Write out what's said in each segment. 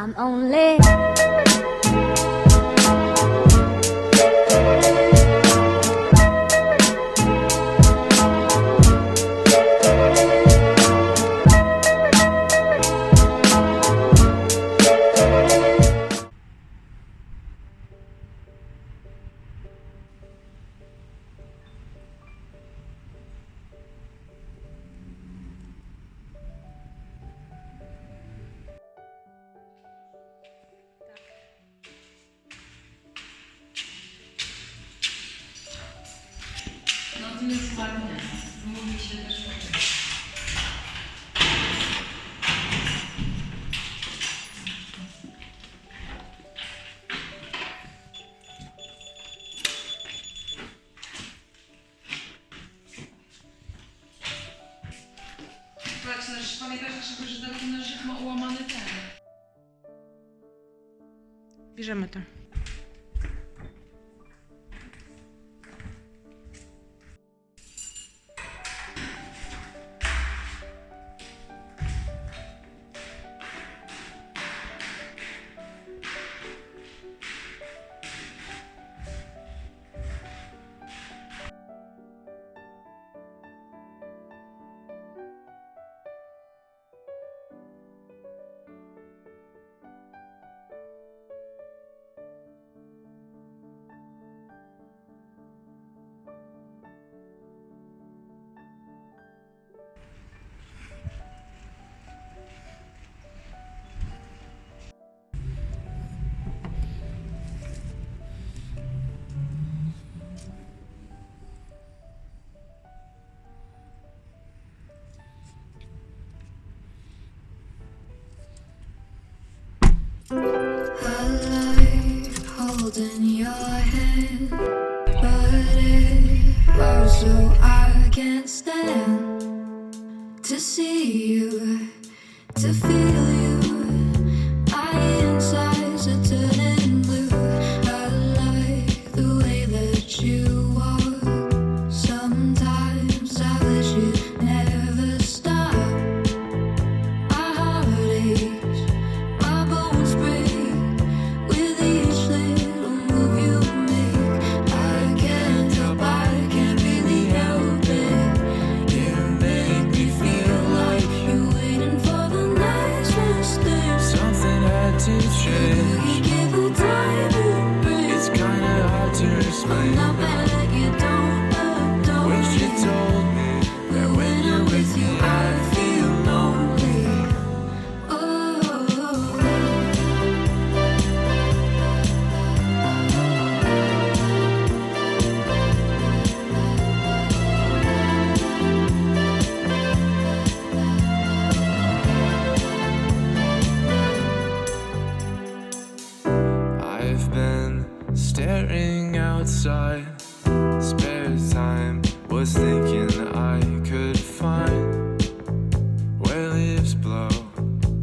I'm only No to jest ładnie. Mówi się też ładnie. Patrz, pamiętasz, że taki nożyk ma ułamany ten. Bierzemy to. Holding your hand, but it hurts so I can't stand to see you, to feel you. My insides are turning blue. I like the way that you walk. Sometimes I wish you'd never stop. My heart aches, my bones break with each little move you make. I can't help, I can't really help it. You make me feel like you're waiting for the next mistake. Something had to change. You give a time break. It's kinda hard to explain. Not bad that you don't adore Wish you me. told me that when you're with me I feel lonely. I've been staring outside. Spare time was thinking I could find where leaves blow,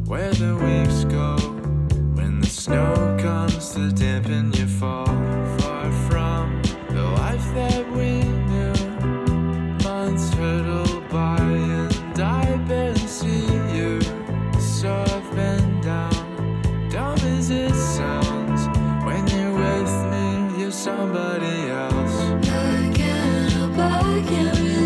where the weeks go, when the snow comes to dampen your fall. Far from the life that we knew, months hurtle by and I barely see you. So I've been down, dumb as it sounds. When you're with me, you're somebody else. I can't help, I can't really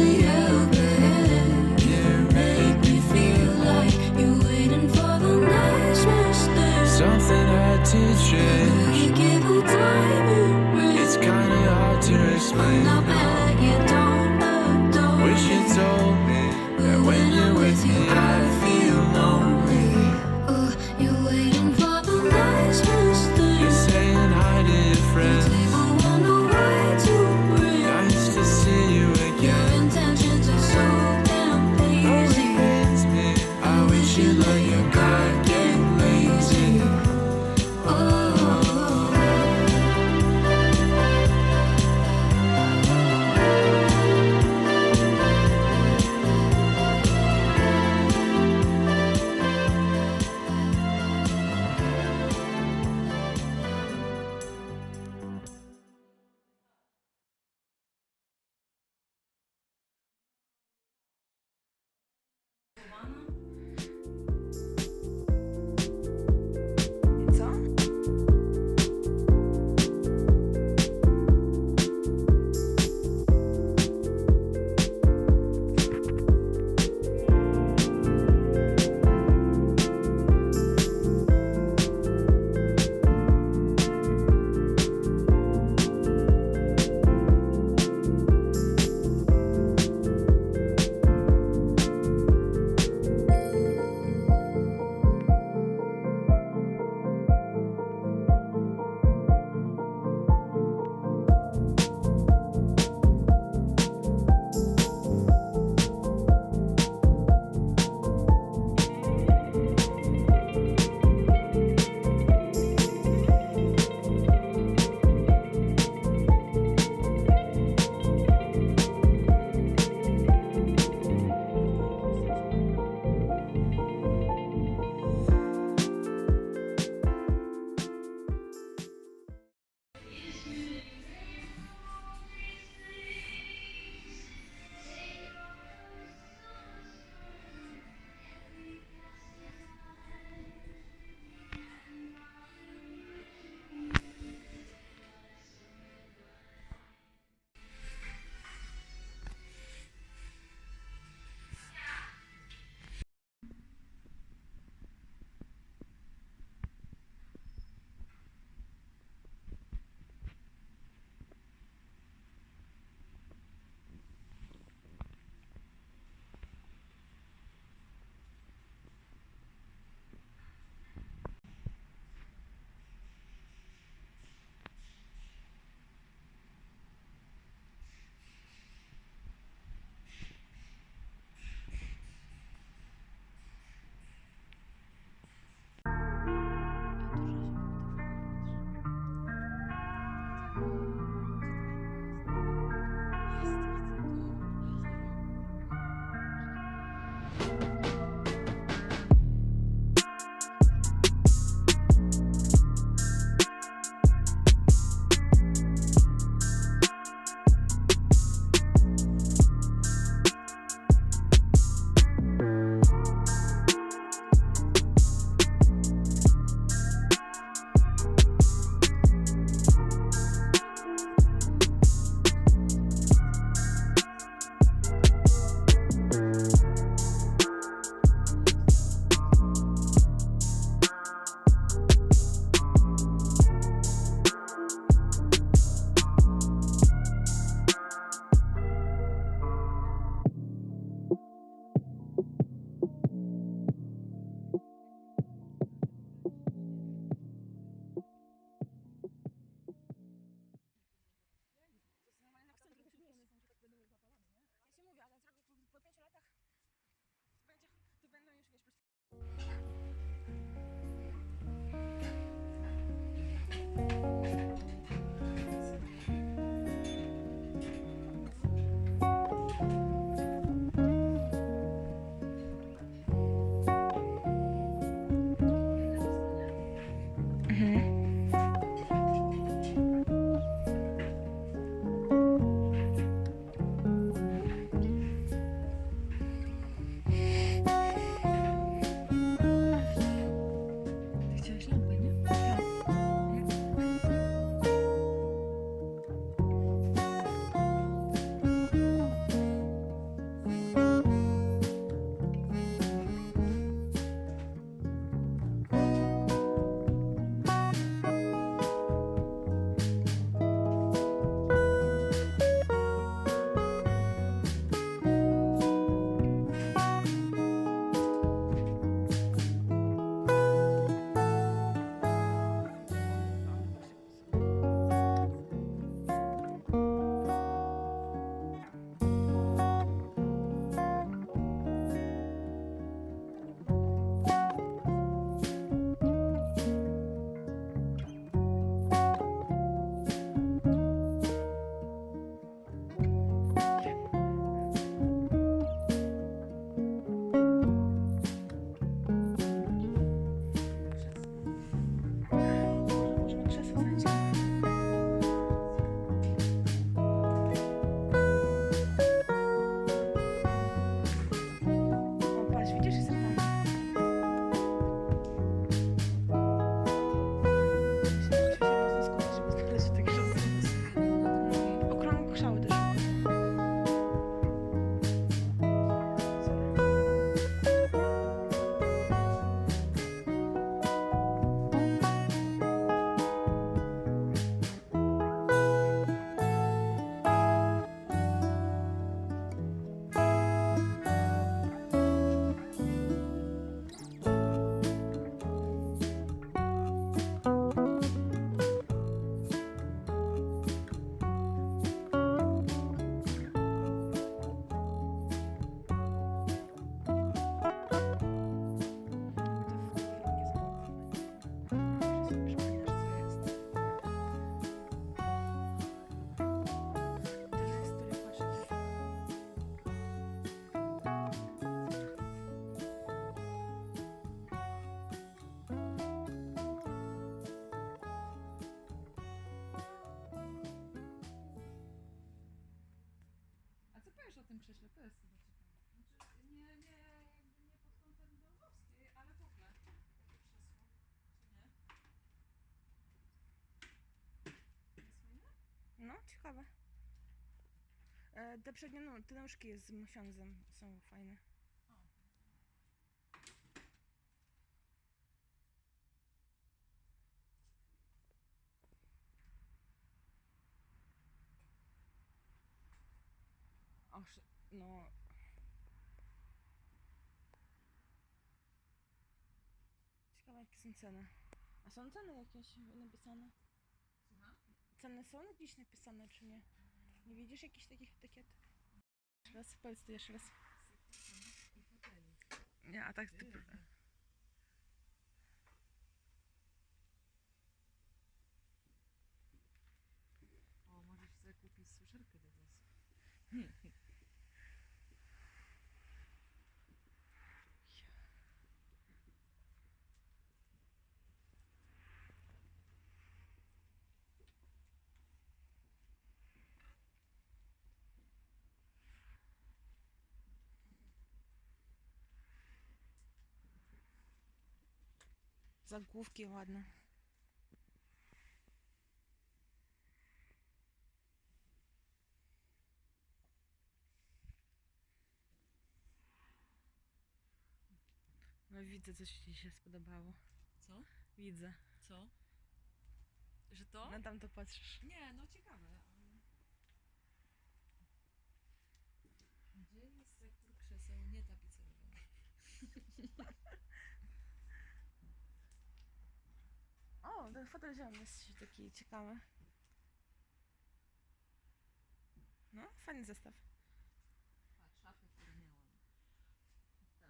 Chciałaś lampę, nie? Tak. Możemy krzesło zająć. O, patrz, widzisz, jest tam. Myślę, że się można skupić, żeby znaleźć takie krzesło. Okrągłyszały też. A co powiesz o tym krześle? To jest chyba ciekawe. Znaczy, jakby nie pod kątem dolnowskiej, ale w ogóle. Jakie krzesło, czy nie? Jest fajne? No, ciekawe. Te przednie, no, te nóżki z mosiądzem są fajne. O. Oż, no. Ciekawe, jakie są ceny. A są ceny jakieś napisane? Słucham? Ceny są gdzieś napisane, czy nie? Nie widzisz jakichś takich etykiet? Jeszcze raz, powiedz to jeszcze raz. I hoteli. Nie, a tak... O, możesz sobie kupić suszarkę do włosów. Zagłówki ładne. No widzę, coś ci się spodobało. Co? Widzę. Co? Że to? Na tam to patrzysz. Nie, no ciekawe. Ale... Gdzie jest sektor krzeseł nietapicerowany? O, ten fotel zielony jest taki ciekawy. No, fajny zestaw. Patrz, szafy, które miałam.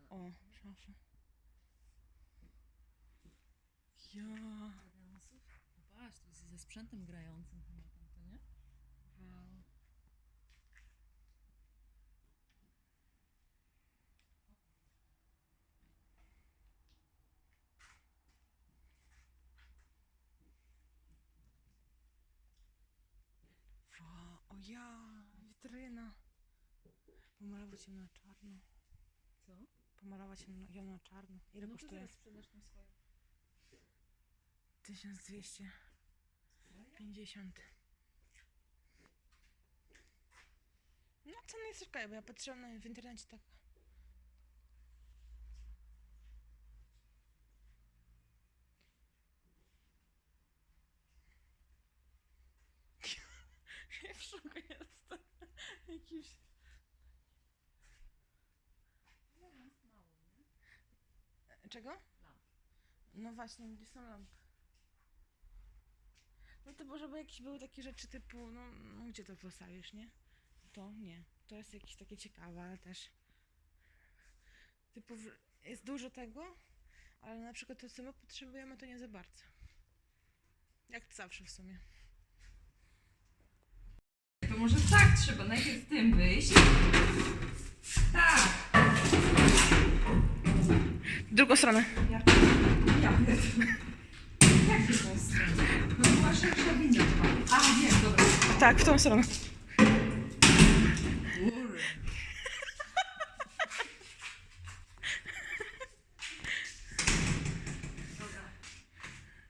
O, szafy. Ja. Grających? No patrz, tu jest ze sprzętem grającym chyba tam, to nie? Wow. Wow, o ja, witryna. Pomalować ją na czarno. Co? Pomalować ją na czarno. Ile No to kosztuje? zaraz sprzedasz tą swoją. 1250. No cena jest okej, bo ja patrzyłam w internecie tak. Ja w szoku jestem. Jakiś... Czego? No właśnie, gdzie są lampy? No to może, bo jakieś były takie rzeczy typu, no gdzie to postawisz, nie? To nie. To jest jakieś takie ciekawe, ale też... Typu, jest dużo tego, ale na przykład to, co my potrzebujemy, to nie za bardzo. Jak to zawsze w sumie. To może tak trzeba najpierw tym wyjść. Tak. W drugą stronę. Ja pierdolę. Jak to jest? No była szersza linia chyba. A, wiem, dobra. Tak, w tą stronę.